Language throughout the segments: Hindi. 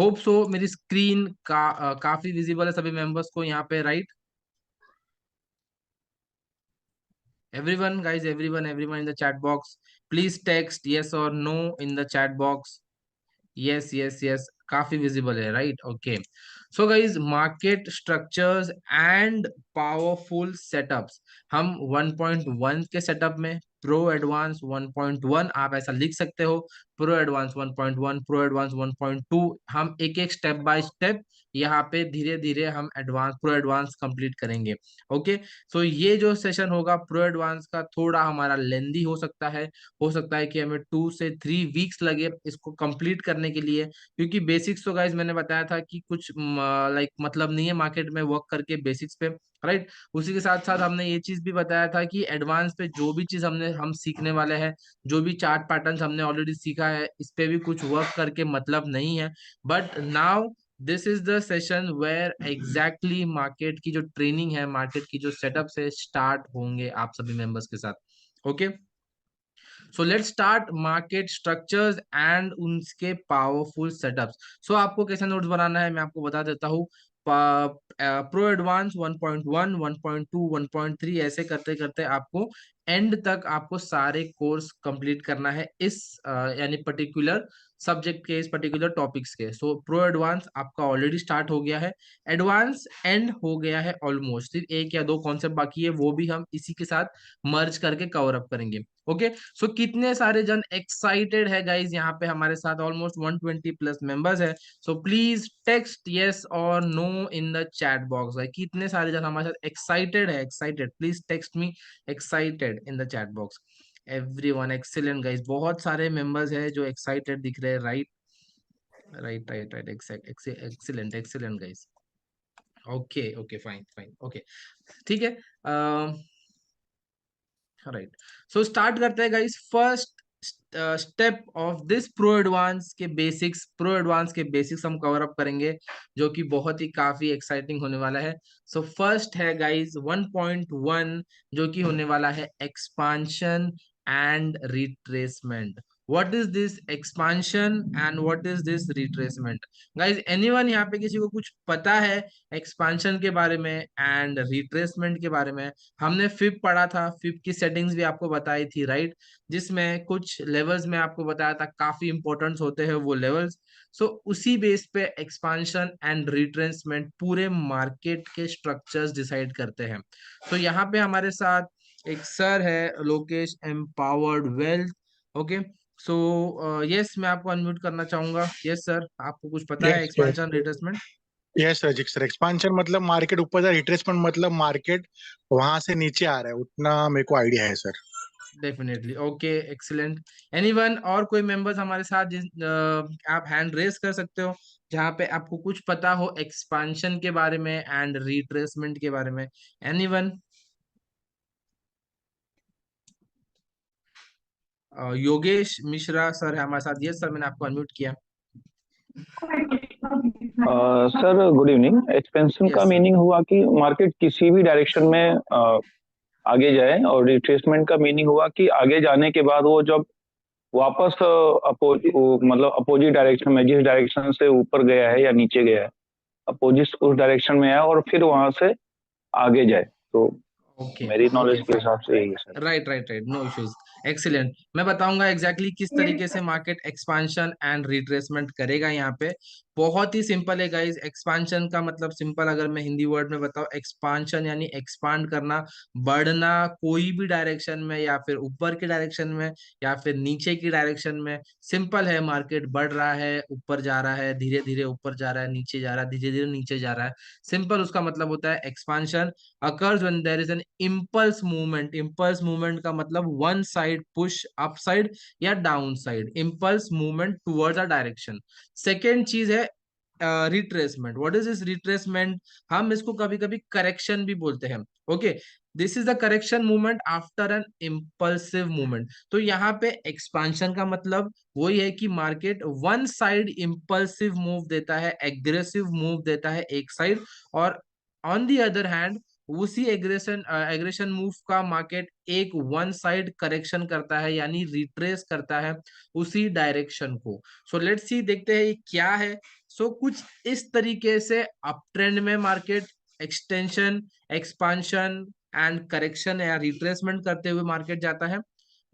होप सो मेरी स्क्रीन काफी विजिबल है सभी मेंबर्स को यहाँ पे, right? Everyone guys, everyone in the chat box, please text yes और no in the chat box. Yes yes yes, काफी विजिबल है, right? Okay. So guys, market structures and powerful setups. हम 1.1 के सेटअप में प्रो एडवांस 1.1 आप ऐसा लिख सकते हो, प्रो एडवांस 1.1, प्रो एडवांस 1.2, हम एक एक स्टेप बाय स्टेप यहाँ पे धीरे धीरे हम एडवांस प्रो एडवांस कंप्लीट करेंगे। ओके। सो ये जो सेशन होगा प्रो एडवांस का, थोड़ा हमारा लेंदी हो सकता है कि हमें 2 से 3 वीक्स लगे इसको कंप्लीट करने के लिए, क्योंकि बेसिक्स तो गाइज मैंने बताया था कि कुछ लाइक मतलब नहीं है मार्केट में वर्क करके बेसिक्स पे, राइट? उसी के साथ साथ हमने ये चीज भी बताया था कि एडवांस पे जो भी चीज हम सीखने वाले हैं, जो भी चार्ट पैटर्न्स हमने ऑलरेडी सीखा है, इस पे भी कुछ वर्क करके मतलब नहीं है। But now this is the session where exactly market की जो ट्रेनिंग है, मार्केट की जो सेटअप है, स्टार्ट होंगे आप सभी मेंबर्स के साथ। Okay. So let's start market structures and उनके पावरफुल सेटअप्स। सो आपको कैसे नोट्स बनाना है मैं आपको बता देता हूँ। प्रो एडवांस 1.1, 1.2, 1.3 ऐसे करते करते आपको एंड तक आपको सारे कोर्स कंप्लीट करना है इस यानी पर्टिकुलर सब्जेक्ट के, इस पर्टिकुलर टॉपिक्स के। सो प्रो एडवांस आपका ऑलरेडी स्टार्ट हो गया है, एडवांस एंड हो गया है ऑलमोस्ट, सिर्फ एक या दो कॉन्सेप्ट बाकी है, वो भी हम इसी के साथ मर्ज करके कवर अप करेंगे। ओके। सो कितने सारे जन एक्साइटेड है गाइज यहाँ पे हमारे साथ, ऑलमोस्ट 120 प्लस मेंबर्स है। सो प्लीज टेक्स्ट यस और no in the chat box. भाई कितने सारे जन हमारे साथ एक्साइटेड है, excited, please text me excited in the chat box. Everyone excellent guys, बहुत सारे मेंबर्स है जो एक्साइटेड दिख रहे हैं, right? Right right right, excellent excellent guys. Okay okay, fine fine, okay, ठीक है। राइट। सो स्टार्ट करते हैं guys. First step of this pro advance के बेसिक्स, प्रो एडवांस के बेसिक्स हम कवर अप करेंगे, जो कि बहुत ही काफी एक्साइटिंग होने वाला है। सो फर्स्ट है गाइस 1.1, जो कि होने वाला है expansion and retracement. What is this expansion and what is this retracement? Guys anyone यहाँ पे किसी को कुछ पता है एक्सपांशन के बारे में एंड रिट्रेसमेंट के बारे में? हमने फिब पढ़ा था, फिब की सेटिंग्स भी आपको बताई थी, राइट? जिसमें कुछ लेवल्स में आपको बताया था काफी इंपॉर्टेंट होते हैं वो लेवल्स। सो उसी बेस पे एक्सपांशन एंड रिट्रेसमेंट पूरे मार्केट के स्ट्रक्चर्स डिसाइड करते हैं। तो यहाँ पे हमारे साथ एक सर है, Lokesh empowered wealth. Okay. So yes, मैं आपको अनम्यूट करना चाहूंगा। यस सर, आपको कुछ पता है yes yes expansion retracement? Yes Razik sir, expansion मतलब मार्केट ऊपर जा, रिट्रेसमेंट मतलब मार्केट वहां से नीचे आ रहा है, उतना मेरे को आइडिया है sir. Definitely, okay, excellent. Anyone और कोई मेंबर्स हमारे साथ आप हैंड रेस कर सकते हो जहाँ पे आपको कुछ पता हो एक्सपांशन के बारे में एंड रिट्रेसमेंट के बारे में? एनीवन? योगेश मिश्रा सर है हमारे साथ। यस सर, मैंने आपको अनम्यूट किया। Sir good evening. एक्सपेंशन का यस सर। मीनिंग हुआ कि मार्केट किसी भी डायरेक्शन में आगे जाए, और रिट्रेसमेंट का मीनिंग हुआ कि आगे जाने के बाद वो जब वापस मतलब अपोजिट डायरेक्शन में, जिस डायरेक्शन से ऊपर गया है या नीचे गया है, अपोजिट उस डायरेक्शन में आए और फिर वहां से आगे जाए। तो ओके मेरी ओके, नॉलेज के फाइन। हिसाब से यही है sir. Right right right, no issues. Excellent. मैं बताऊंगा एग्जैक्टली किस तरीके से मार्केट एक्सपांशन एंड रिट्रेसमेंट करेगा यहाँ पे। बहुत ही सिंपल है गाइस। एक्सपांशन का मतलब सिंपल, अगर मैं हिंदी वर्ड में बताऊं, एक्सपांशन यानी एक्सपांड करना, बढ़ना, कोई भी डायरेक्शन में, या फिर ऊपर के डायरेक्शन में या फिर नीचे की डायरेक्शन में। सिंपल है, मार्केट बढ़ रहा है, ऊपर जा रहा है, धीरे धीरे ऊपर जा रहा है, नीचे जा रहा है, धीरे धीरे नीचे जा रहा है। सिंपल उसका मतलब होता है expansion. occurs when there is an impulse movement। impulse movement का मतलब one side push upside या down side, impulse movement towards a direction। Second चीज है retracement. What is this retracement? हम इसको कभी कभी करेक्शन भी बोलते हैं। Okay. This is the correction movement after N impulsive movement. तो यहाँ पे एक्सपांशन का मतलब वही है कि market one side impulsive move देता है, एग्रेसिव मूव देता है एक साइड, और ऑन दी अदर हैंड उसी एग्रेशन मूव का मार्केट एक वन साइड करेक्शन करता है, यानी रिट्रेस करता है उसी डायरेक्शन को। सो लेट्स सी, देखते हैं ये क्या है। सो कुछ इस तरीके से अप ट्रेंड में market extension, expansion and correction या रिट्रेसमेंट करते हुए मार्केट जाता है।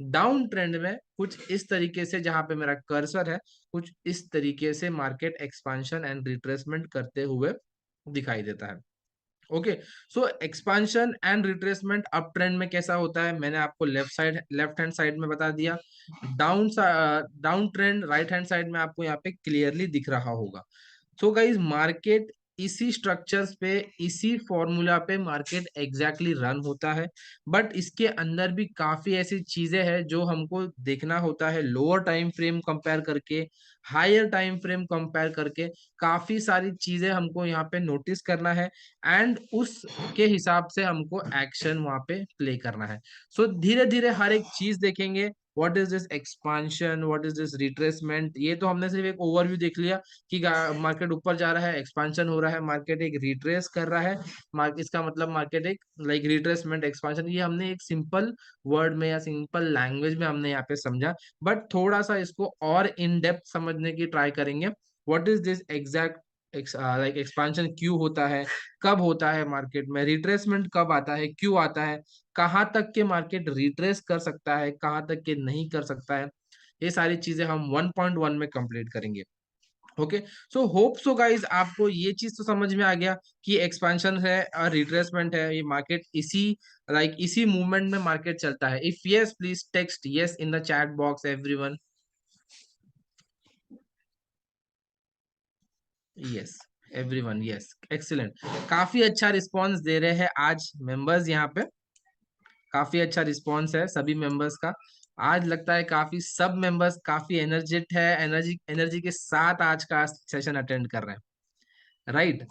डाउन ट्रेंड में कुछ इस तरीके से, जहां पे मेरा कर्सर है, कुछ इस तरीके से मार्केट एक्सपांशन एंड रिट्रेसमेंट करते हुए दिखाई देता है। Okay, so expansion and retracement up trend में कैसा होता है, मैंने आपको लेफ्ट हैंड साइड में बता दिया। Down trend right hand side में आपको यहाँ पे क्लियरली दिख रहा होगा। सो गाइज, मार्केट इसी स्ट्रक्चर्स पे, इसी फॉर्मूला पे मार्केट एग्जैक्टली रन होता है। बट इसके अंदर भी काफी ऐसी चीजें हैं जो हमको देखना होता है, लोअर टाइम फ्रेम कंपेयर करके, हायर टाइम फ्रेम कंपेयर करके काफी सारी चीजें हमको यहाँ पे नोटिस करना है, एंड उसके हिसाब से हमको एक्शन वहां पे प्ले करना है। सो धीरे धीरे हर एक चीज देखेंगे। What is this expansion, what is this retracement, ये तो हमने सिर्फ एक ओवरव्यू देख लिया कि मार्केट ऊपर जा रहा है, एक्सपांशन हो रहा है, मार्केट एक रिट्रेस कर रहा है, इसका मतलब मार्केट एक लाइक रिट्रेसमेंट एक्सपांशन, ये हमने एक सिंपल वर्ड में या सिंपल लैंग्वेज में हमने यहाँ पे समझा। बट थोड़ा सा इसको और इन डेप्थ समझने की ट्राई करेंगे। What is this exact like expansion क्यों होता है, कब होता है मार्केट में, रिट्रेसमेंट कब आता है, क्यों आता है, कहाँ तक के मार्केट रिट्रेस कर सकता है, कहाँ तक के नहीं कर सकता है, ये सारी चीजें हम 1.1 में कंप्लीट करेंगे। Okay, so hope so guys आपको ये चीज तो समझ में आ गया कि एक्सपेंशन है और रिट्रेसमेंट है, ये मार्केट इसी इसी मूवमेंट में मार्केट चलता है। If yes, please text yes in the chat box everyone. Yes everyone, yes, excellent. काफी अच्छा रिस्पॉन्स दे रहे हैं आज मेंबर्स यहाँ पे, काफी अच्छा रिस्पॉन्स है सभी मेंबर्स का। आज लगता है काफी सब मेंबर्स काफी एनर्जेट है, एनर्जी एनर्जी के साथ आज का सेशन अटेंड कर रहे हैं, राइट।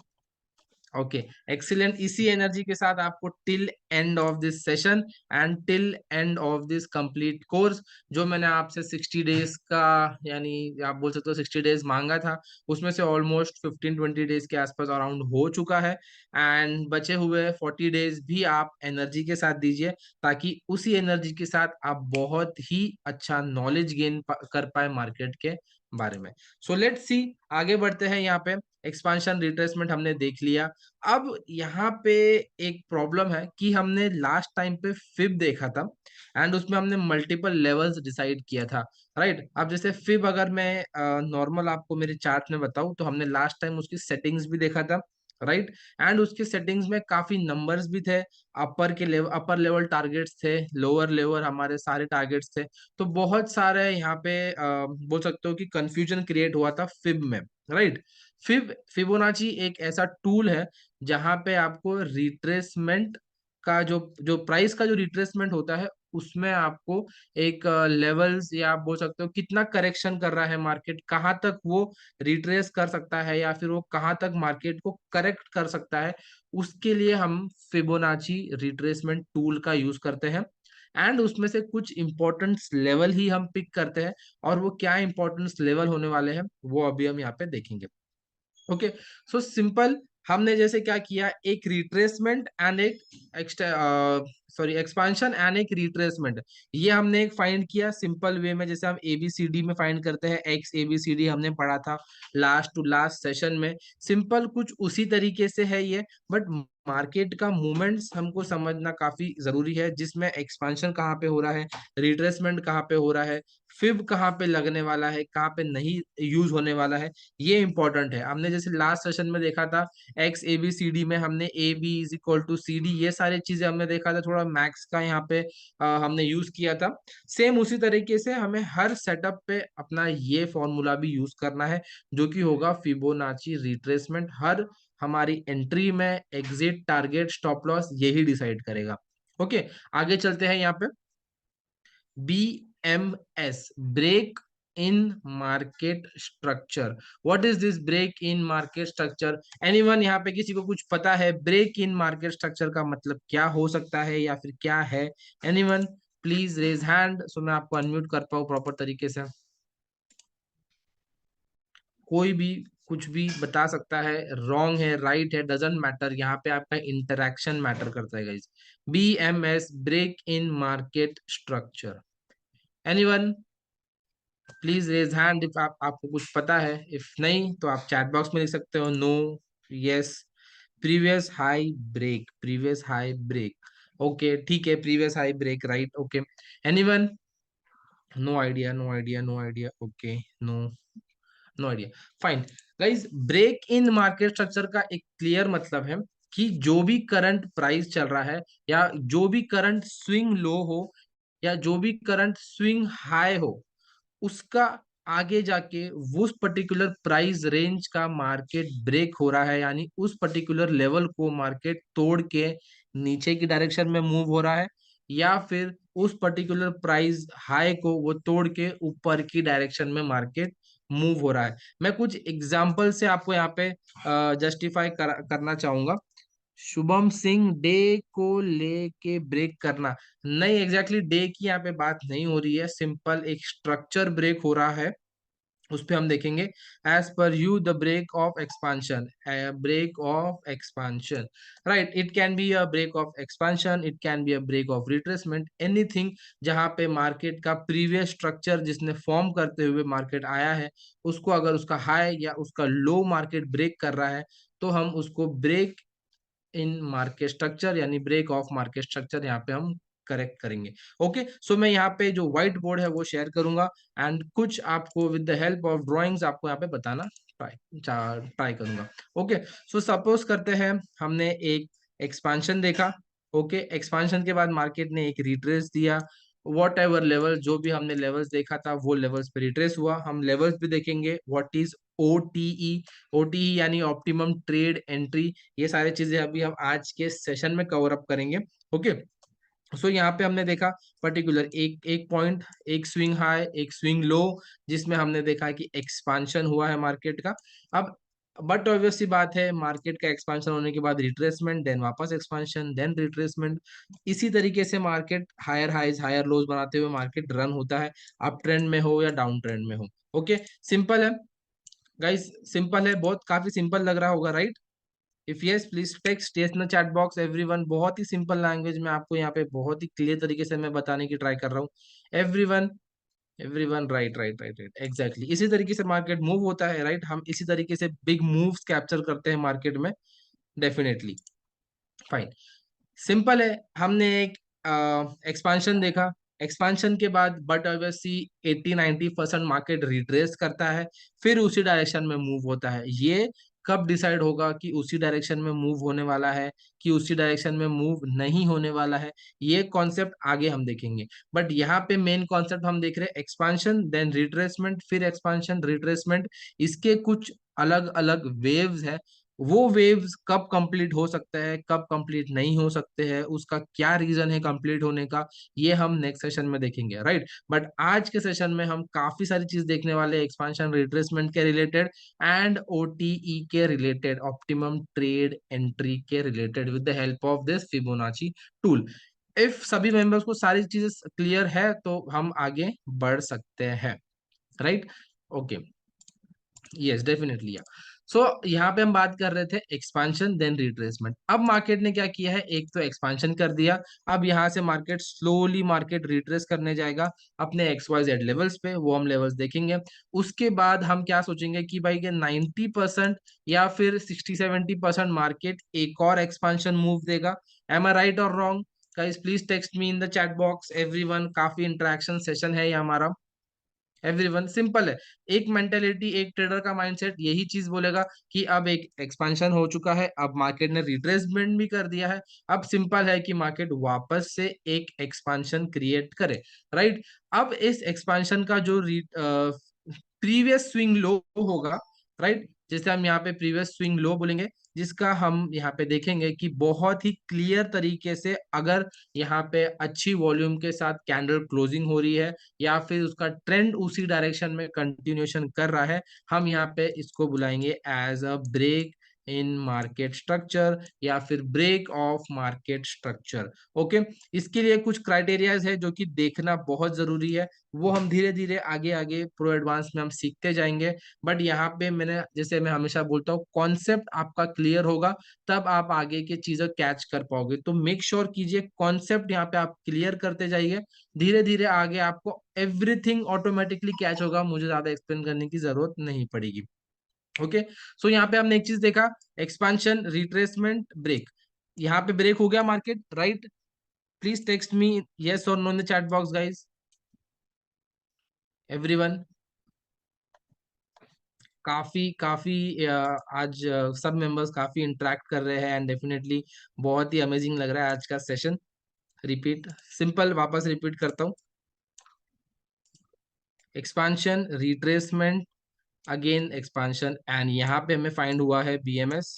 Okay, excellent. इसी एनर्जी के साथ आपको till end of this session and till end of this complete course, जो मैंने आपसे 60 डेज का, यानी आप बोल सकते हो 60 डेज मांगा था, उसमें से ऑलमोस्ट 15-20 डेज के आसपास अराउंड हो चुका है। एंड बचे हुए 40 डेज भी आप एनर्जी के साथ दीजिए, ताकि उसी एनर्जी के साथ आप बहुत ही अच्छा नॉलेज गेन कर पाए मार्केट के बारे में। सो लेट्स सी, आगे बढ़ते हैं। यहाँ पे एक्सपांशन रिट्रेसमेंट हमने देख लिया। अब यहाँ पे एक प्रॉब्लम है कि हमने लास्ट टाइम पे फिब देखा था, एंड उसमें हमने मल्टीपल लेवल्स डिसाइड किया था, राइट। अब जैसे फिब अगर मैं नॉर्मल आपको मेरे चार्ट में बताऊं, तो हमने लास्ट टाइम उसकी सेटिंग्स भी देखा था, राइट। एंड उसके सेटिंग्स में काफी नंबर्स भी थे, अपर लेवल टारगेट्स थे, लोअर लेवल हमारे सारे टारगेट्स थे। तो बहुत सारे यहाँ पे बोल सकते हो कि कंफ्यूजन क्रिएट हुआ था फिब में, राइट। फिबोनाची एक ऐसा टूल है जहां पे आपको रिट्रेसमेंट का जो जो प्राइस का जो रिट्रेसमेंट होता है, उसमें आपको एक लेवल्स, या आप बोल सकते हो कितना करेक्शन कर रहा है मार्केट, कहाँ तक वो रिट्रेस कर सकता है, या फिर वो कहाँ तक मार्केट को करेक्ट कर सकता है, उसके लिए हम फिबोनाची रिट्रेसमेंट टूल का यूज करते हैं। एंड उसमें से कुछ इंपॉर्टेंट लेवल ही हम पिक करते हैं, और वो क्या इंपॉर्टेंस लेवल होने वाले हैं वो अभी हम यहाँ पे देखेंगे। ओके, सो सिंपल, हमने जैसे क्या किया, एक रिट्रेसमेंट एंड एक एक्सपांशन एंड एक रिट्रेसमेंट, ये हमने एक फाइंड किया सिंपल वे में, जैसे हम एबीसीडी में फाइंड करते हैं, एक्स एबीसीडी हमने पढ़ा था लास्ट टू लास्ट सेशन में। सिंपल कुछ उसी तरीके से है ये, बट मार्केट का मूवमेंट्स हमको समझना काफी जरूरी है, जिसमें एक्सपांशन कहाँ पे हो रहा है, रिट्रेसमेंट कहाँ पे हो रहा है, फिब कहाँ पे लगने वाला है, कहाँ पे नहीं यूज होने वाला है, ये इंपॉर्टेंट है। हमने जैसे लास्ट सेशन में देखा था, X A B C D में हमने A B is equal to C D, ये सारी चीजें हमने देखा था, थोड़ा मैक्स का यहाँ पे हमने यूज किया था। सेम उसी तरीके से हमें हर सेटअप पे अपना ये फॉर्मूला भी यूज करना है, जो कि होगा फिबोनाची रिट्रेसमेंट। हर हमारी एंट्री में एग्जिट, टारगेट, स्टॉप लॉस यही डिसाइड करेगा। ओके, आगे चलते हैं। यहाँ पे BMS, break in market structure. What is this break in market structure? Anyone यहाँ पे किसी को कुछ पता है ब्रेक इन मार्केट स्ट्रक्चर का मतलब क्या हो सकता है, या फिर क्या है? एनीवन प्लीज रेज हैंड, सो मैं आपको अनम्यूट कर पाऊँ प्रॉपर तरीके से। कोई भी कुछ भी बता सकता है, रॉन्ग है, राइट है, डजेंट मैटर, यहाँ पे आपका इंटरेक्शन मैटर करता है guys. BMS, break in market structure. Anyone please raise hand if आपको कुछ पता है, इफ नहीं तो आप चैट बॉक्स में लिख सकते हो no, yes. Previous high break, previous high break, okay ठीक है, previous high break, right, okay. Anyone, no idea, no idea, no idea, okay, no, no idea, fine. Guys, break in market structure का एक क्लियर मतलब है कि जो भी करंट प्राइस चल रहा है, या जो भी करंट स्विंग लो हो, या जो भी करंट स्विंग हाई हो, उसका आगे जाके उस पर्टिकुलर प्राइस रेंज का मार्केट ब्रेक हो रहा है, यानी उस पर्टिकुलर लेवल को मार्केट तोड़ के नीचे की डायरेक्शन में मूव हो रहा है, या फिर उस पर्टिकुलर प्राइस हाई को वो तोड़ के ऊपर की डायरेक्शन में मार्केट मूव हो रहा है। मैं कुछ एग्जांपल से आपको यहाँ पे जस्टिफाई करना चाहूंगा। शुभम सिंह, डे को लेके ब्रेक करना, नहीं, एग्जैक्टली डे की यहाँ पे बात नहीं हो रही है, सिंपल एक स्ट्रक्चर ब्रेक हो रहा है, उस पे हम देखेंगे। As per you the break of expansion, break of expansion, right, it can be a break of expansion, it can be a break of retracement, anything जहां पे मार्केट का प्रीवियस स्ट्रक्चर जिसने फॉर्म करते हुए मार्केट आया है, उसको अगर उसका हाई या उसका लो मार्केट ब्रेक कर रहा है, तो हम उसको ब्रेक इन मार्केट स्ट्रक्चर यानी ब्रेक ऑफ मार्केट स्ट्रक्चर यहाँ पे हम करेक्ट करेंगे। ओके, सो मैं यहाँ पे जो व्हाइट बोर्ड है वो शेयर करूंगा, एंड कुछ आपको with the help of drawings आपको यहाँ पे बताना ट्राई करूंगा। ओके, सो सपोज करते हैं हमने एक एक्सपांशन देखा। ओके, एक्सपांशन के बाद मार्केट ने एक रिट्रेस दिया, वॉट एवर लेवल, जो भी हमने लेवल्स देखा था वो लेवल्स पे रिट्रेस हुआ। हम लेवल्स भी देखेंगे, व्हाट इज OTE, OTE यानी ऑप्टिमम ट्रेड एंट्री, ये सारी चीजें अभी हम आज के सेशन में कवर अप करेंगे। ओके, सो यहाँ पे हमने देखा पर्टिकुलर एक एक पॉइंट, एक स्विंग हाई, एक स्विंग लो, जिसमें हमने देखा कि एक्सपांशन हुआ है मार्केट का। अब बट ऑब्वियस सी बात है, मार्केट का एक्सपांशन होने के बाद रिट्रेसमेंट, देन वापस एक्सपांशन, देन रिट्रेसमेंट, इसी तरीके से market higher highs higher lows बनाते हुए मार्केट रन होता है, अप ट्रेंड में हो या डाउन ट्रेंड में हो। ओके, सिंपल है गाइस, सिंपल है, बहुत काफी सिंपल लग रहा होगा, right? If yes please text yes in the chat box everyone. बहुत ही सिंपल लैंग्वेज में आपको यहाँ पे बहुत ही क्लियर तरीके से मैं बताने की ट्राई कर रहा हूँ। Everyone, everyone, right right right right, exactly इसी तरीके से मार्केट मूव होता है, राइट? हम इसी तरीके से बिग मूव्स कैप्चर करते हैं मार्केट में, डेफिनेटली, फाइन, सिंपल है। हमने एक एक्सपांशन देखा, एक्सपांशन के बाद बट ऑब्वियसली 80-90% मार्केट रिट्रेस करता है, फिर उसी डायरेक्शन में मूव होता है। ये कब डिसाइड होगा कि उसी डायरेक्शन में मूव होने वाला है कि उसी डायरेक्शन में मूव नहीं होने वाला है, ये कॉन्सेप्ट आगे हम देखेंगे। बट यहाँ पे मेन कॉन्सेप्ट हम देख रहे हैं एक्सपांशन देन रिट्रेसमेंट, फिर एक्सपांशन रिट्रेसमेंट, इसके कुछ अलग अलग वेव्स है। वो वेव्स कब कंप्लीट हो सकता है, कब कंप्लीट नहीं हो सकते हैं, उसका क्या रीजन है कंप्लीट होने का, ये हम नेक्स्ट सेशन में देखेंगे, राइट? बट आज के सेशन में हम काफी सारी चीज देखने वाले हैं, एक्सपांशन रिट्रेसमेंट के रिलेटेड एंड OTE के रिलेटेड, ऑप्टिमम ट्रेड एंट्री के related, with the help of this Fibonacci tool. If सभी मेंबर्स को सारी चीजें क्लियर है तो हम आगे बढ़ सकते हैं, right? Okay, yes definitely. So यहाँ पे हम बात कर रहे थे एक्सपांशन देन रिट्रेसमेंट। अब मार्केट ने क्या किया है, एक तो एक्सपांशन कर दिया, अब यहाँ से मार्केट स्लोली मार्केट रिट्रेस करने जाएगा अपने XYZ लेवल्स पे, वो हम लेवल्स देखेंगे। उसके बाद हम क्या सोचेंगे कि भाई ये 90% या फिर 60-70% मार्केट एक और एक्सपांशन मूव देगा। एम आई राइट और wrong? Guys please text me in the chat box everyone, काफी इंटरेक्शन सेशन है ये हमारा। एवरीवन, सिंपल है, एक मेंटेलिटी, एक ट्रेडर का माइंडसेट यही चीज बोलेगा कि अब एक एक्सपेंशन हो चुका है, अब मार्केट ने रिट्रेसमेंट भी कर दिया है, अब सिंपल है कि मार्केट वापस से एक एक्सपेंशन क्रिएट करे, राइट? अब इस एक्सपेंशन का जो प्रीवियस स्विंग लो होगा, राइट, जैसे हम यहाँ पे प्रीवियस स्विंग लो बोलेंगे, जिसका हम यहाँ पे देखेंगे कि बहुत ही क्लियर तरीके से अगर यहाँ पे अच्छी वॉल्यूम के साथ कैंडल क्लोजिंग हो रही है, या फिर उसका ट्रेंड उसी डायरेक्शन में कंटिन्यूएशन कर रहा है, हम यहाँ पे इसको बुलाएंगे as a break in market structure या फिर break of market structure. Okay, इसके लिए कुछ क्राइटेरियाज है जो कि देखना बहुत जरूरी है, वो हम धीरे धीरे आगे आगे प्रो एडवांस में हम सीखते जाएंगे। बट यहाँ पे मैंने, जैसे मैं हमेशा बोलता हूँ, कॉन्सेप्ट आपका क्लियर होगा तब आप आगे की चीजें कैच कर पाओगे। तो मेक श्योर कीजिए कॉन्सेप्ट यहाँ पे आप क्लियर करते जाइए, धीरे धीरे आगे आपको एवरीथिंग ऑटोमेटिकली कैच होगा, मुझे ज्यादा एक्सप्लेन करने की जरूरत नहीं पड़ेगी। ओके, सो यहाँ पे हमने एक चीज देखा, एक्सपांशन, रिट्रेसमेंट, ब्रेक। यहाँ पे ब्रेक हो गया market, right? Please text me yes और no in the chat box guys, everyone. काफी काफी आज सब मेंबर्स काफी इंटरेक्ट कर रहे हैं एंड डेफिनेटली बहुत ही अमेजिंग लग रहा है आज का सेशन। रिपीट, सिंपल वापस रिपीट करता हूँ, expansion, retracement, again expansion, and यहाँ पे हमें फाइंड हुआ है बीएमएस,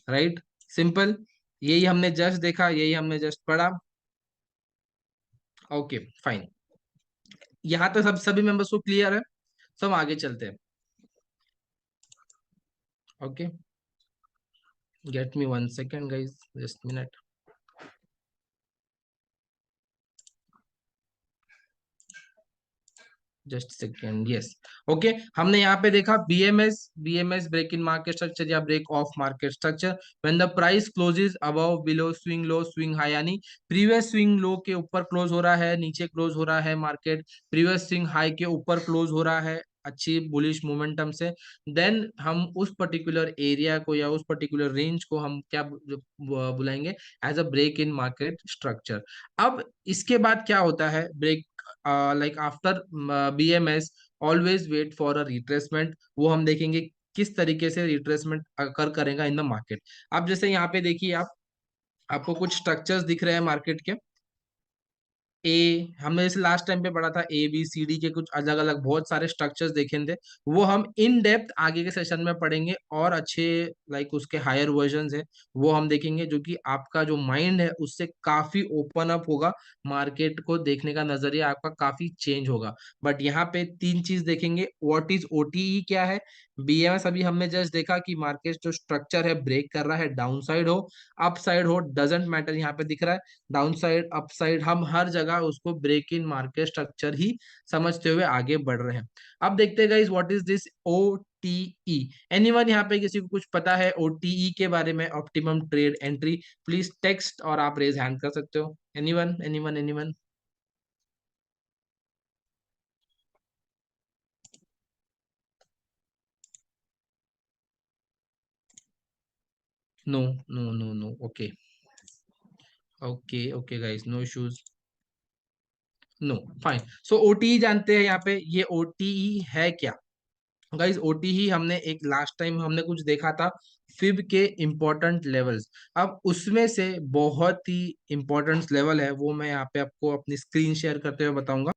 राइट? सिंपल, यही हमने जस्ट देखा, यही हमने जस्ट पढ़ा। ओके फाइन, यहाँ तो सब सभी मेंबर्स को क्लियर है, सब आगे चलते हैं। Okay, get me 1 second guys, just minute. Just second, yes. Okay, हमने यहाँ पे देखा BMS, BMS break in market structure या break of market structure when the price closes above below swing low swing high, यानी प्रीवियस स्विंग लो के ऊपर क्लोज हो रहा है, नीचे क्लोज हो रहा है मार्केट, प्रीवियस स्विंग हाई के ऊपर क्लोज हो रहा है अच्छी बुलिश मोमेंटम से, देन हम उस पर्टिकुलर एरिया को या उस पर्टिकुलर रेंज को हम क्या बुलाएंगे, as a break in market structure. अब इसके बाद क्या होता है, break like after BMS always wait for a retracement, वो हम देखेंगे किस तरीके से रिट्रेसमेंट अकर करेगा इन द मार्केट। अब जैसे यहाँ पे देखिए आप, आपको कुछ स्ट्रक्चर्स दिख रहे हैं मार्केट के, ए, हमने जैसे लास्ट टाइम पे पढ़ा था ए बी सी डी के कुछ अलग अलग बहुत सारे स्ट्रक्चर्स देखे थे, वो हम इन डेप्थ आगे के सेशन में पढ़ेंगे, और अच्छे लाइक उसके हायर वर्जन है वो हम देखेंगे, जो कि आपका जो माइंड है उससे काफी ओपन अप होगा, मार्केट को देखने का नजरिया आपका काफी चेंज होगा। बट यहाँ पे तीन चीज देखेंगे, व्हाट इज ओटीई क्या है, बीएमएस अभी हमने जस्ट देखा कि मार्केट जो स्ट्रक्चर है ब्रेक कर रहा है, डाउन साइड हो अप साइड हो डजेंट मैटर, यहाँ पे दिख रहा है डाउन साइड अप साइड, हम हर जगह उसको ब्रेक इन मार्केट स्ट्रक्चर ही समझते हुए आगे बढ़ रहे हैं। अब देखते हैं guys what is this OTE, anyone यहाँ पे किसी को कुछ पता है ओटीई के बारे में, optimum trade entry? Please text और आप रेज हैंड कर सकते हो, anyone anyone anyone. No no no no, okay okay okay guys, no issues, no, fine. So OTE जानते हैं, यहाँ पे ये ओटीई है क्या गाइस? ओटी ही हमने एक लास्ट टाइम हमने कुछ देखा था, फिब के इम्पोर्टेंट लेवल्स। अब उसमें से बहुत ही इम्पोर्टेंट लेवल है, वो मैं यहाँ पे आपको अपनी स्क्रीन शेयर करते हुए बताऊंगा।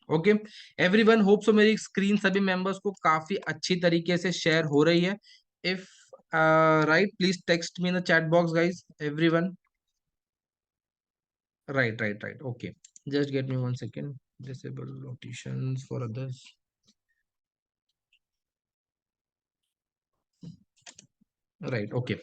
ओके, एवरीवन होप सो मेरी स्क्रीन सभी मेंबर्स को काफी अच्छी तरीके से शेयर हो रही है। If right, please text me in the chat box guys, everyone. Right right right, okay, just get me 1 second, disable notifications for others, right, okay.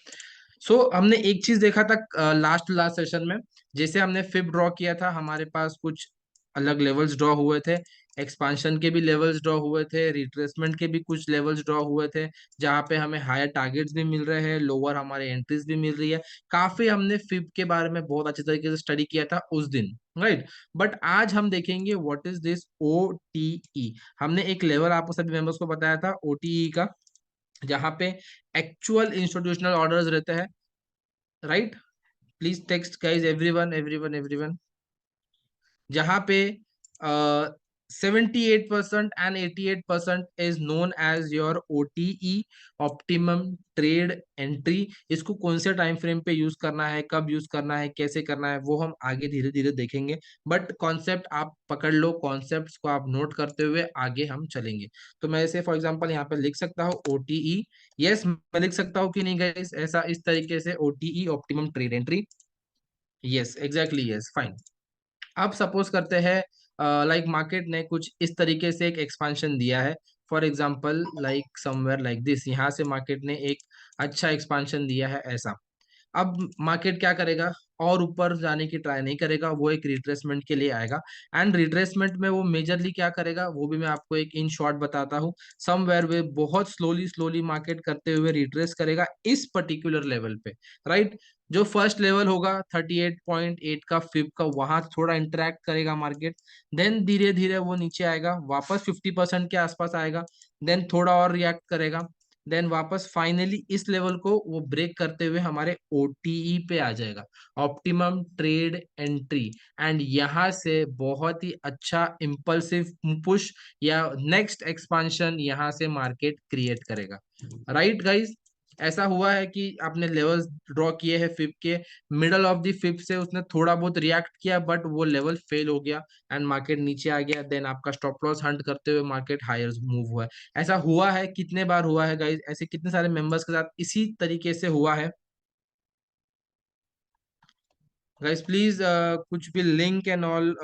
So हमने एक चीज देखा था लास्ट लास्ट सेशन में, जैसे हमने फिब ड्रॉ किया था, हमारे पास कुछ अलग लेवल्स ड्रॉ हुए थे, एक्सपांशन के भी लेवल्स ड्रॉ हुए थे, रिट्रेसमेंट के भी कुछ लेवल्स ड्रॉ हुए थे, जहाँ पे हमें हायर टारगेट्स भी मिल रहे हैं, लोअर हमारे एंट्रीज भी मिल रही है। काफी हमने फिब के बारे में बहुत अच्छे तरीके से स्टडी किया था उस दिन, राइट? बट आज हम देखेंगे what is this O T E. हमने एक लेवल आपको सभी मेंबर्स को बताया था ओटीई का, जहाँ पे एक्चुअल इंस्टीट्यूशनल ऑर्डर्स रहते हैं, right? Please text guys, everyone everyone everyone, जहाँ पे 78% and 88% is known as your OTE, optimum trade entry. इसको कौन से टाइम फ्रेम पे यूज करना है, कब यूज करना है, कैसे करना है, वो हम आगे धीरे धीरे देखेंगे। बट कॉन्सेप्ट आप पकड़ लो, कॉन्सेप्ट्स को आप नोट करते हुए आगे हम चलेंगे। तो मैं इसे फॉर एग्जांपल यहाँ पे लिख सकता हूँ ओटीई, यस मैं लिख सकता हूँ कि नहीं गाइस, ऐसा इस तरीके से OTE, optimum trade entry, yes exactly, yes fine. अब सपोज करते हैं लाइक मार्केट ने कुछ इस तरीके से एक एक्सपांशन दिया है, for example like somewhere like this, यहाँ से मार्केट ने एक अच्छा एक्सपांशन दिया है ऐसा। अब मार्केट क्या करेगा, और ऊपर जाने की ट्राई नहीं करेगा, वो एक रिट्रेसमेंट के लिए आएगा। एंड रिट्रेसमेंट में वो मेजरली क्या करेगा, वो भी मैं आपको एक इन शॉर्ट बताता हूँ। समवेयर वे बहुत स्लोली स्लोली मार्केट करते हुए रिट्रेस करेगा इस पर्टिकुलर लेवल पे, राइट। जो फर्स्ट लेवल होगा 38.8 का फिब का, वहां थोड़ा इंटरेक्ट करेगा मार्केट। देन धीरे धीरे वो नीचे आएगा, वापस 50% के आसपास आएगा। देन थोड़ा और रिएक्ट करेगा। देन वापस फाइनली इस लेवल को वो ब्रेक करते हुए हमारे ओटीई पे आ जाएगा, ऑप्टिमम ट्रेड एंट्री। एंड यहाँ से बहुत ही अच्छा इम्पल्सिव पुश या नेक्स्ट एक्सपांशन यहाँ से मार्केट क्रिएट करेगा, राइट गाइस। ऐसा हुआ है कि आपने लेवल्स ड्रॉ किए हैं फिफ्थ के, मिडल ऑफ द फिफ्थ से उसने थोड़ा बहुत रिएक्ट किया, बट वो लेवल फेल हो गया एंड मार्केट नीचे आ गया। देन आपका स्टॉप लॉस हंट करते हुए मार्केट हायर मूव हुआ है। ऐसा हुआ है, कितने बार हुआ है गाइस, ऐसे कितने सारे मेंबर्स के साथ इसी तरीके से हुआ है। गाइस प्लीज कुछ भी लिंक एंड ऑल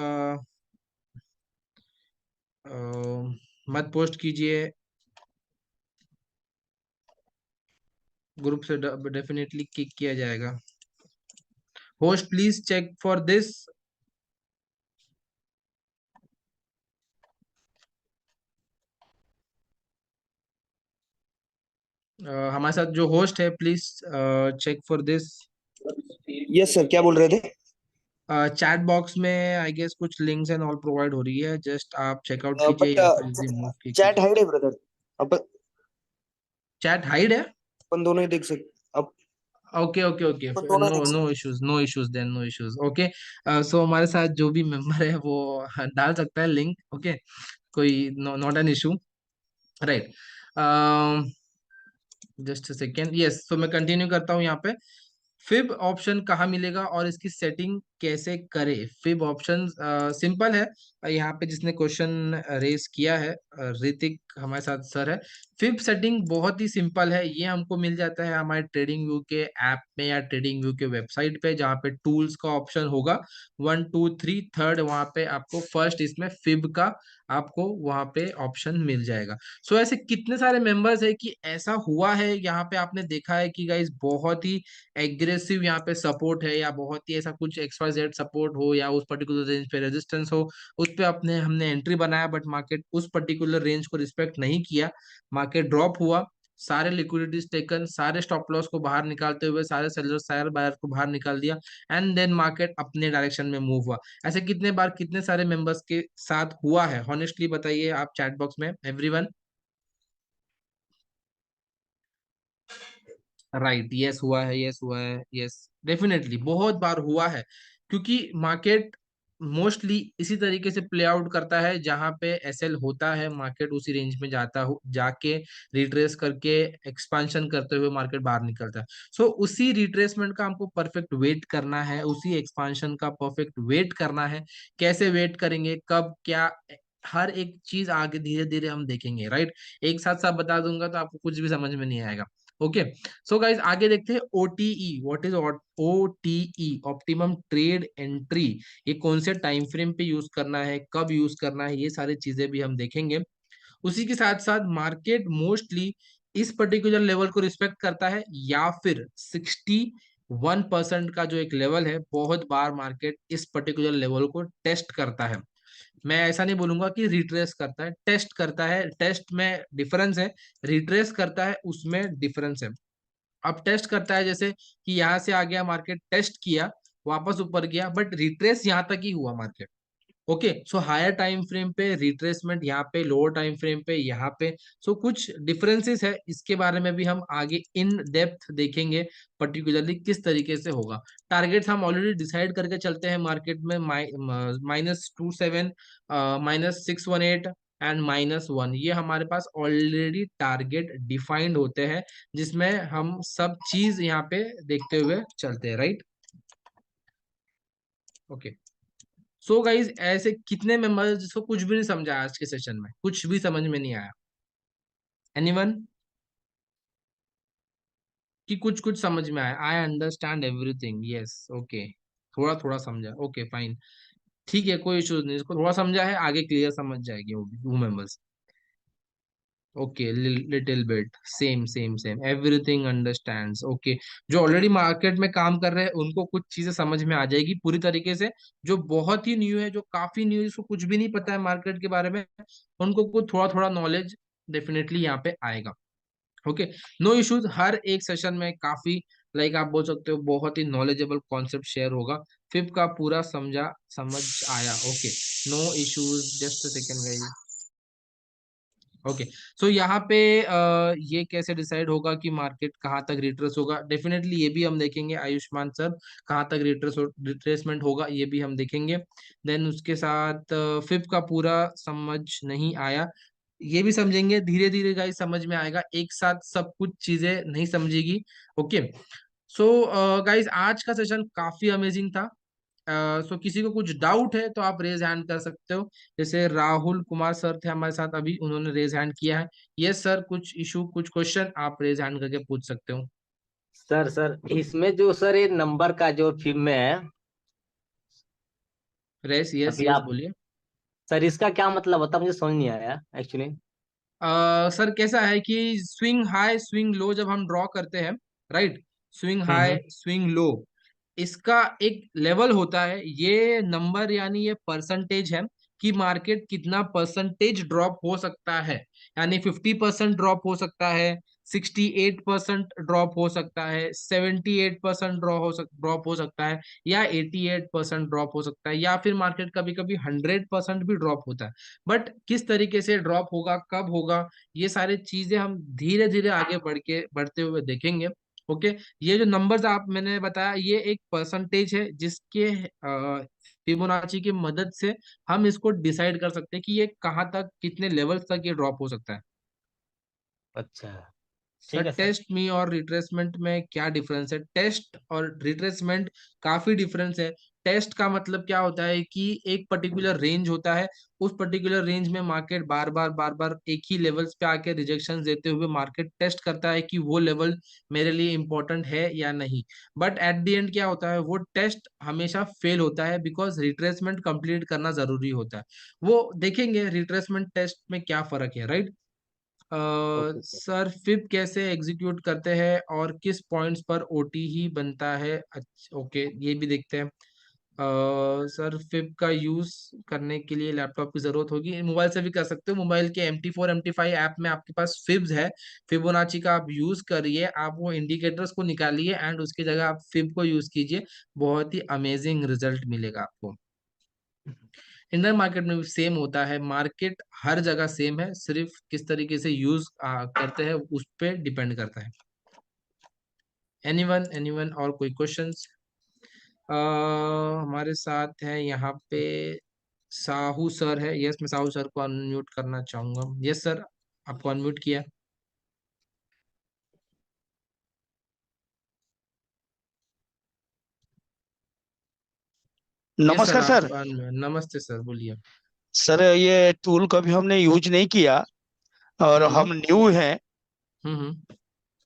मत पोस्ट कीजिए, ग्रुप से डेफिनेटली किक किया जाएगा। Host please check for this. हमारे साथ जो होस्ट है please check for this. Yes sir, क्या बोल रहे थे? चैट बॉक्स में आई गेस कुछ लिंक्स एंड ऑल प्रोवाइड हो रही है, जस्ट आप चेकआउट कीजिए बट या फिर इजी मूव चैट कीजिए। हाइड है ब्रदर। अपन चैट हाइड है? अपन दोनों ही देख सकते अब। ओके ओके ओके, अपन दोनों नो देख नो सकते। Issues, no issues then, no issues. Okay, so हमारे साथ जो भी मेंबर है वो डाल सकता है लिंक, ओके, कोई not an issue, right. Just second, yes, तो मैं कंटिन्यू करता हूँ यहाँ पे। फिब ऑप्शन कहाँ मिलेगा और इसकी सेटिंग कैसे करें? फिब ऑप्शन सिंपल है। यहाँ पे जिसने क्वेश्चन रेज किया है ऋतिक हमारे साथ सर है। फिब सेटिंग बहुत ही सिंपल है, ये हमको मिल जाता है हमारे ट्रेडिंग व्यू के ऐप में या ट्रेडिंग व्यू के वेबसाइट पे, जहाँ पे टूल्स का ऑप्शन होगा 1 2 3 थर्ड, वहाँ पे आपको फर्स्ट इसमें फिब का आपको वहाँ पे ऑप्शन मिल जाएगा। सो ऐसे कितने सारे मेंबर्स है कि ऐसा हुआ है, यहाँ पे आपने देखा है कि गाइस बहुत ही एग्रेसिव यहाँ पे सपोर्ट है, या बहुत ही ऐसा कुछ XYZ सपोर्ट हो, या उस पर्टिकुलर रेंज पे रेजिस्टेंस हो, उस पे अपने हमने एंट्री बनाया, बट मार्केट उस पर्टिकुलर रेंज को रिस्पेक्ट नहीं किया, मार्केट ड्रॉप हुआ, सारे लिक्विडिटीज टेकन, सारे स्टॉप लॉस को बाहर निकालते हुए सारे सेलर्स सारे बायर को बाहर निकाल दिया, एंड देन मार्केट अपने डायरेक्शन में मूव हुआ। ऐसे कितने बार कितने सारे मेंबर्स के साथ हुआ है, हॉनेस्टली बताइए आप चैट बॉक्स में, एवरीवन। राइट, यस हुआ है, यस हुआ है, यस डेफिनेटली बहुत बार हुआ है, क्योंकि मार्केट मोस्टली इसी तरीके से प्ले आउट करता है, जहां पे एसएल होता है मार्केट उसी रेंज में जाता हो जाके रिट्रेस करके एक्सपांशन करते हुए मार्केट बाहर निकलता है। सो उसी रिट्रेसमेंट का हमको परफेक्ट वेट करना है, उसी एक्सपांशन का परफेक्ट वेट करना है। कैसे वेट करेंगे, कब क्या, हर एक चीज आगे धीरे धीरे हम देखेंगे, राइट। एक साथ सब बता दूंगा तो आपको कुछ भी समझ में नहीं आएगा। ओके, सो गाइज आगे देखते हैं OTE, what is OTE, optimum trade entry. ये कौन से टाइम फ्रेम पे यूज करना है, कब यूज करना है, ये सारी चीजें भी हम देखेंगे। उसी के साथ साथ मार्केट मोस्टली इस पर्टिकुलर लेवल को रिस्पेक्ट करता है, या फिर 61% का जो एक लेवल है, बहुत बार मार्केट इस पर्टिकुलर लेवल को टेस्ट करता है। मैं ऐसा नहीं बोलूंगा कि रिट्रेस करता है, टेस्ट करता है, टेस्ट में डिफरेंस है, रिट्रेस करता है उसमें डिफरेंस है। अब टेस्ट करता है जैसे कि यहाँ से आ गया मार्केट, टेस्ट किया, वापस ऊपर गया, बट रिट्रेस यहाँ तक ही हुआ market. Okay, so higher time frame पे रिट्रेसमेंट, यहाँ पे लोअर टाइम फ्रेम पे यहाँ पे, सो कुछ डिफरेंसेस है, इसके बारे में भी हम आगे इन डेप्थ देखेंगे पर्टिकुलरली किस तरीके से होगा। टारगेट्स हम ऑलरेडी डिसाइड करके चलते हैं मार्केट में, -27, -618 एंड -1, ये हमारे पास ऑलरेडी टारगेट डिफाइंड होते हैं, जिसमें हम सब चीज यहाँ पे देखते हुए चलते हैं, राइट। ओके, सो गाइज ऐसे कितने मेंबर्स जिसको कुछ भी नहीं समझा आज के सेशन में, कुछ भी समझ में नहीं आया, एनीवन, कि कुछ कुछ समझ में आया, I understand everything, yes, okay, थोड़ा थोड़ा समझा, ओके फाइन, ठीक है, कोई इश्यूज नहीं, इसको थोड़ा समझा है, आगे क्लियर समझ जाएगी वो members. Okay, little bit, same same same, everything understands. Okay, जो ऑलरेडी मार्केट में काम कर रहे हैं उनको कुछ चीजें समझ में आ जाएगी पूरी तरीके से। जो बहुत ही न्यू है, जो काफी न्यू है, जिसको कुछ भी नहीं पता है मार्केट के बारे में, उनको कुछ थोड़ा थोड़ा नॉलेज डेफिनेटली यहाँ पे आएगा। Okay, no issues. हर एक सेशन में काफी, लाइक आप बोल सकते हो, बहुत ही नॉलेजेबल कॉन्सेप्ट शेयर होगा। फिफ्थ का पूरा समझ आया। Okay, no issues, just second guys. Okay, so यहाँ पे ये कैसे डिसाइड होगा कि मार्केट कहाँ तक रिट्रेस होगा, डेफिनेटली ये भी हम देखेंगे आयुष्मान सर। कहाँ तक रिट्रेसमेंट होगा ये भी हम देखेंगे। देन उसके साथ फिफ्थ का पूरा समझ नहीं आया, ये भी समझेंगे। धीरे धीरे गाइस समझ में आएगा, एक साथ सब कुछ चीजें नहीं समझेगी। ओके, सो गाइस आज का सेशन काफी अमेजिंग था। सो किसी को कुछ डाउट है तो आप रेज हैंड कर सकते हो। जैसे राहुल कुमार सर थे हमारे साथ अभी, उन्होंने रेज हैंड किया है। यस सर, कुछ इशू, कुछ क्वेश्चन आप रेज हैंड करके पूछ सकते हो। सर सर इसमें जो सर ये नंबर का जो फिल्म में है, रेस, यस अभी यस आप, बोलिए। सर इसका क्या मतलब होता है, मुझे समझ नहीं आया एक्चुअली। सर कैसा है कि स्विंग हाई स्विंग लो जब हम ड्रॉ करते हैं, राइट, स्विंग हाई हम्म। स्विंग लो, इसका एक लेवल होता है। ये नंबर यानी ये परसेंटेज है कि मार्केट कितना परसेंटेज ड्रॉप हो सकता है। यानी 50% ड्रॉप हो सकता है, 68% ड्रॉप हो सकता है, 78% ड्रॉप हो सकता है, या 88% ड्रॉप हो सकता है, या फिर मार्केट कभी कभी 100% भी ड्रॉप होता है। बट किस तरीके से ड्रॉप होगा, कब होगा, ये सारी चीजें हम धीरे धीरे आगे बढ़ते हुए देखेंगे। ओके, ये जो नंबर्स आप मैंने बताया, ये एक परसेंटेज है जिसके फिबोनाची की मदद से हम इसको डिसाइड कर सकते हैं कि ये कहाँ तक, कितने लेवल्स तक ये ड्रॉप हो सकता है। अच्छा, सर ठीक है सर। टेस्ट में और रिट्रेसमेंट में क्या डिफरेंस है? टेस्ट और रिट्रेसमेंट काफी डिफरेंस है। टेस्ट का मतलब क्या होता है कि एक पर्टिकुलर रेंज होता है, उस पर्टिकुलर रेंज में मार्केट बार बार एक ही लेवल्स पे आके रिजेक्शन देते हुए मार्केट टेस्ट करता है कि वो लेवल मेरे लिए इंपॉर्टेंट है या नहीं। बट एट द एंड क्या होता है, वो टेस्ट हमेशा फेल होता है, बिकॉज रिट्रेसमेंट कंप्लीट करना जरूरी होता है। वो देखेंगे रिट्रेसमेंट टेस्ट में क्या फर्क है, right. Okay sir. Sir fib कैसे एग्जीक्यूट करते हैं और किस पॉइंट्स पर ओटी ही बनता है? अच्छा, ओके, ये भी देखते हैं। सर फिब का यूज करने के लिए लैपटॉप की जरूरत होगी, मोबाइल से भी कर सकते हो। मोबाइल के MT4 MT5 ऐप में आपके पास फिब्स है, फिबोनाची का आप यूज करिए, आप वो इंडिकेटर्स को निकालिए एंड उसकी जगह आप फिब को यूज कीजिए, बहुत ही अमेजिंग रिजल्ट मिलेगा आपको। इंडियन मार्केट में भी सेम होता है, मार्केट हर जगह सेम है, सिर्फ किस तरीके से यूज करते हैं उस पे डिपेंड करता है। एनीवन एनीवन और कोई क्वेश्चंस? हमारे साथ है यहाँ पे साहू सर है। यस, मैं साहू सर को अनम्यूट करना चाहूंगा। यस सर, आपको अनम्यूट किया। यस सर, नमस्कार सर। आप नमस्ते सर, बोलिए। सर ये टूल कभी हमने यूज नहीं किया और हम्म हम न्यू हैं हम्म।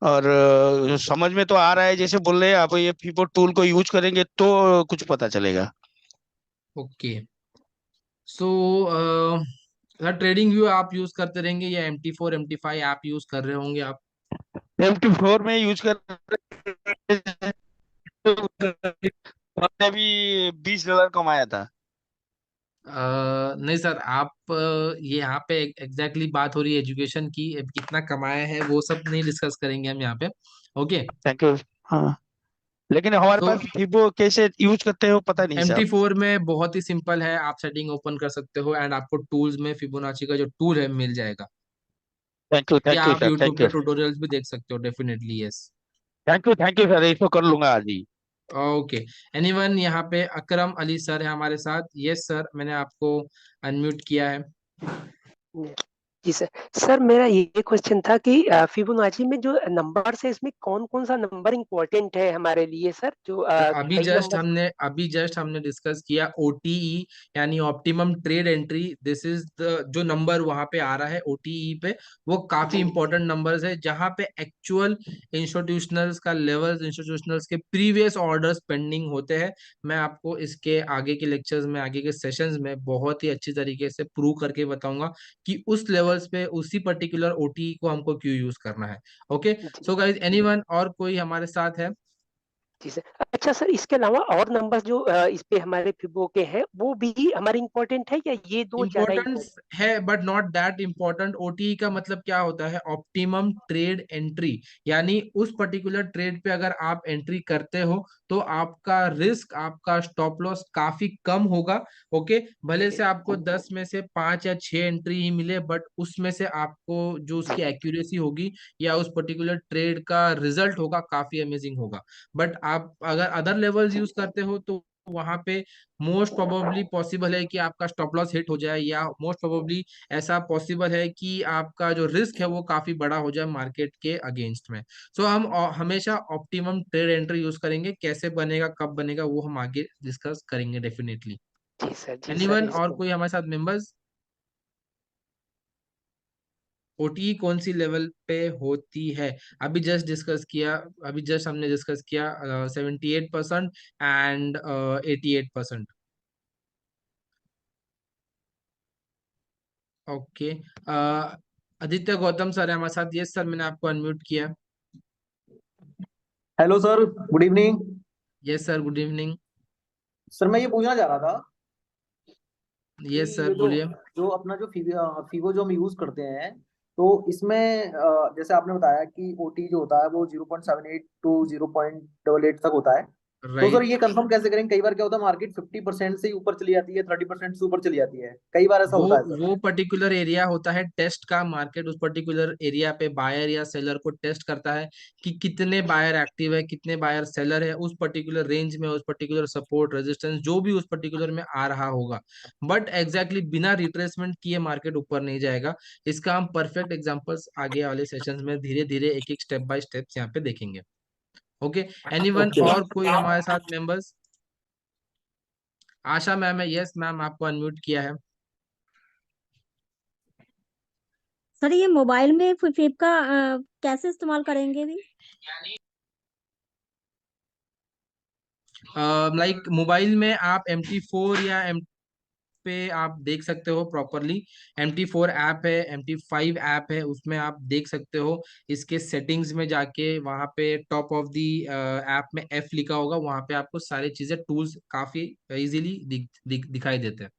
और समझ में तो आ रहा है जैसे बोल रहे हैं आप, ये फीफो टूल को यूज करेंगे तो कुछ पता चलेगा। Okay, so sir trading view आप यूज करते रहेंगे या MT4 MT5 ऐप यूज कर रहे होंगे आप? MT4 में यूज कर रहे हैं, तो हमने भी $20 कमाया था। नहीं सर, आप ये यहाँ पे एग्जैक्टली बात हो रही है एजुकेशन की, कितना कमाया है वो सब नहीं डिस्कस करेंगे हम यहाँ पे। Okay, thank you. हाँ, लेकिन हमारे तो पास फीफो कैसे यूज करते हैं वो पता नहीं MT4 साहब। में बहुत ही सिंपल है, आप सेटिंग ओपन कर सकते हो एंड आपको टूल्स में फिबोनाची का जो टूल है मिल जाएगा, या थैंक यू आप सर, यूट्यूब थैंक पे यू। ट्यूटोरियल्स भी देख सकते हो, definitely yes. Thank you sir, इसको कर लूंगा आज ही। ओके, एनीवन यहाँ पे अकरम अली सर है हमारे साथ। यस सर, मैंने आपको अनम्यूट किया है। जी सर। सर मेरा ये क्वेश्चन था कि फिबोनाची में जो नंबर्स है इसमें कौन कौन सा नंबर इम्पोर्टेंट है हमारे लिए सर, जो सर कई नंबर। अभी जस्ट हमने डिस्कस किया OTE, यानी optimum trade entry. This is the जो नंबर वहां पे आ रहा है OTE पे, वो काफी जी इंपॉर्टेंट नंबर्स है, जहां पे एक्चुअल इंस्टीट्यूशनल्स का लेवल्स, इंस्टीट्यूशनल्स के प्रीवियस ऑर्डर्स पेंडिंग होते हैं। मैं आपको इसके आगे के लेक्चर्स में, आगे के सेशंस में बहुत ही अच्छी तरीके से प्रूव करके बताऊंगा कि उस लेवल लेवल्स पे उसी पर्टिकुलर ओटी को हमको क्यों यूज करना है। ओके, जी सो गाइज एनीवन और कोई हमारे साथ है? जी सर। अच्छा सर, इसके अलावा और नंबर्स जो इस पे हमारे फिबो के हैं वो भी हमारे इम्पोर्टेंट है या ये दो ज्यादा इम्पोर्टेंस है बट नॉट दैट इम्पोर्टेंट। ओटीई का मतलब क्या होता है? ऑप्टिमम ट्रेड एंट्री, यानी उस पर्टिकुलर ट्रेड पे अगर आप एंट्री करते हो तो आपका रिस्क, आपका स्टॉप लॉस काफी कम होगा। ओके, भले से आपको 10 में से 5 या 6 एंट्री ही मिले, बट उसमें से आपको जो उसकी एक्यूरेसी होगी या उस पर्टिकुलर ट्रेड का रिजल्ट होगा काफी अमेजिंग होगा। बट आप अगर अदर लेवल्स यूज करते हो तो वहां पे मोस्ट प्रोबेबली पॉसिबल है कि आपका स्टॉप लॉस हिट हो जाए, या मोस्ट प्रोबेबली ऐसा पॉसिबल है कि आपका जो रिस्क है वो काफी बड़ा हो जाए मार्केट के अगेंस्ट में। सो हम हमेशा ऑप्टिमम ट्रेड एंट्री यूज करेंगे। कैसे बनेगा, कब बनेगा, वो हम आगे डिस्कस करेंगे डेफिनेटली। जी सर एनीवन और इसको कोई हमारे साथ मेंबर्स? ओटी कौन सी लेवल पे होती है? अभी जस्ट डिस्कस किया, अभी जस्ट हमने डिस्कस किया 78% and 88%। Okay, Aditya Gautam sir है हमारे साथ। यस सर, मैंने आपको अनम्यूट किया। Hello sir, good evening. Yes sir, good evening. Sir मैं ये पूछना चाह रहा था कि यस सर, ये जो बोलिए। जो अपना जो फीगो जो हम यूज करते हैं, तो इसमें जैसे आपने बताया कि ओटी जो होता है वो 0.78 टू 0.88 तक होता है। तो सर राइट, ये कंफर्म कैसे करें? कई बार क्या होता है, मार्केट 50% से ही ऊपर चली जाती है, 30% से ऊपर चली जाती है, कई बार ऐसा वो होता है सर। वो पर्टिकुलर एरिया होता है टेस्ट का। मार्केट उस पर्टिकुलर एरिया पे बायर या सेलर को टेस्ट करता है कि कितने बायर एक्टिव है, कितने बायर सेलर है उस पर्टिकुलर रेंज में, उस पर्टिकुलर सपोर्ट रेजिस्टेंस जो भी उस पर्टिकुलर में आ रहा होगा। बट एग्जैक्टली बिना रिट्रेसमेंट किए मार्केट ऊपर नहीं जाएगा। इसका हम परफेक्ट एग्जांपल्स आगे वाले सेशंस में धीरे धीरे एक एक स्टेप बाय स्टेप यहाँ पे देखेंगे। Okay, anyone okay. और कोई हमारे साथ मेंबर्स? आशा मैम है। यस मैम, आपको अनम्यूट किया है। सर ये मोबाइल में फ्लिप का कैसे इस्तेमाल करेंगे भी? लाइक मोबाइल में आप MT4 या एम पे आप देख सकते हो प्रॉपरली। MT4 ऐप है, MT5 ऐप है, उसमें आप देख सकते हो। इसके सेटिंग्स में जाके वहां पे टॉप ऑफ दी ऐप में F लिखा होगा, वहां पे आपको सारी चीजें टूल्स काफी इजीली दिखाई देते हैं।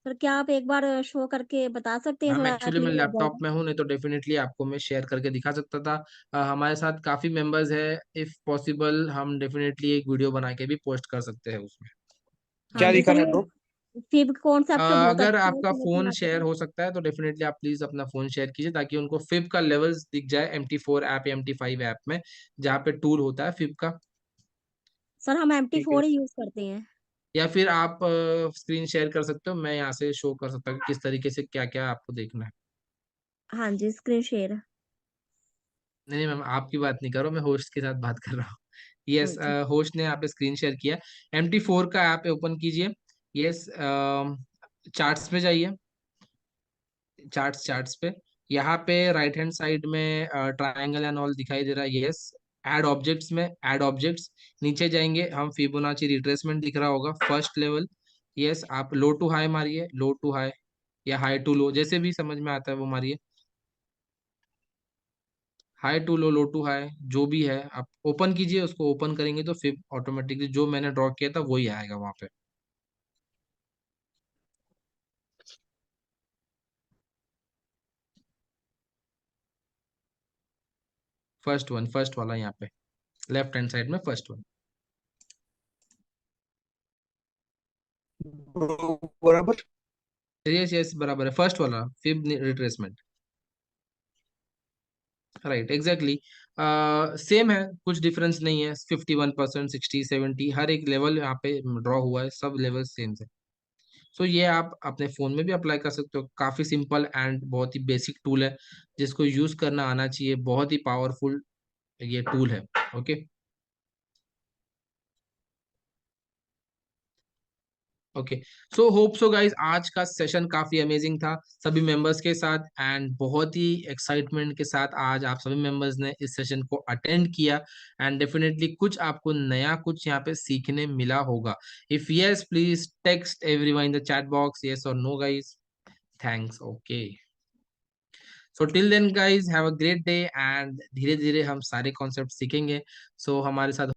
सर क्या आप एक बार शो करके बता सकते हैं मैम थोड़ा एक्चुअली मैं क्लियर लैपटॉप वर्ड? में हूँ, नहीं तो डेफिनेटली आपको मैं शेयर करके दिखा सकता था। हमारे साथ काफी मेंबर्स है, इफ पॉसिबल हम डेफिनेटली एक वीडियो बना के भी पोस्ट कर सकते हैं उसमें। हाँ क्या जी दिखा सर, रहे ये हैं आप लोग? फिब कॉन्सेप्ट बहुत अगर अच्छा है, आपका समझ में फोन आता शेयर है। हो सकता है तो डेफिनेटली आप प्लीज अपना फोन शेयर कीजिए ताकि उनको फिब का लेवल्स दिख जाए MT4 ऐप या MT5 ऐप में, जहाँ पे टूल होता है फिब का। सर हम एमटी ठीक है। फोर ही यूज करते हैं। या फिर आप स्क्रीन शेयर कर सकते हो, मैं यहाँ से शो कर सकता हूँ कि किस तरीके से क्या क्या आपको देखना है। हाँ जी, स्क्रीन शेयर। नहीं नहीं मैम, आपकी बात नहीं करो, मैं होस्ट के साथ बात कर रहा हूँ। हाँ यस, जी होस्ट ने यहाँ पे स्क्रीन शेयर किया। MT4 का ऐप ओपन कीजिए। यस, चार्ट्स पे जाइए। चार्ट्स पे यहाँ पे राइट हैंड साइड में ट्रायंगल एंड ऑल दिखाई दे रहा है। यस, ऐड ऑब्जेक्ट्स में ऐड ऑब्जेक्ट्स नीचे जाएंगे, हम फिबोनाची रिट्रेसमेंट दिख रहा होगा फर्स्ट लेवल। यस, आप लो टू हाई मारिए, लो टू हाई या हाई टू लो, जैसे भी समझ में आता है वो मारिए। High to low, low to high, जो भी है आप ओपन कीजिए। उसको ओपन करेंगे तो फिर ऑटोमेटिकली जो मैंने ड्रॉ किया था वही आएगा वहां पे। फर्स्ट वन, फर्स्ट वाला यहाँ पे लेफ्ट हैंड साइड में फर्स्ट वन। बराबर। यस यस, बराबर है, फर्स्ट वाला fib retracement. Right, exactly same है, कुछ डिफरेंस नहीं है। 51%, 60, 70 हर एक लेवल यहाँ पे ड्रॉ हुआ है, सब लेवल सेम है। सो ये आप अपने फोन में भी अप्लाई कर सकते हो। काफी सिंपल एंड बहुत ही बेसिक टूल है, जिसको यूज करना आना चाहिए। बहुत ही पावरफुल ये टूल है। Okay okay, so hope so guys आज का सेशन काफी अमेजिंग था सभी मेंबर्स के साथ, एंड बहुत ही एक्साइटमेंट के साथ आज आप सभी मेंबर्स ने इस सेशन को अटेंड किया। एंड डेफिनेटली कुछ आपको नया कुछ यहाँ पे सीखने मिला होगा। If yes, please text everyone in the chat box yes और no guys. Thanks. Okay. So till then guys have a great day, and धीरे धीरे हम सारे कॉन्सेप्ट सीखेंगे। सो हमारे साथ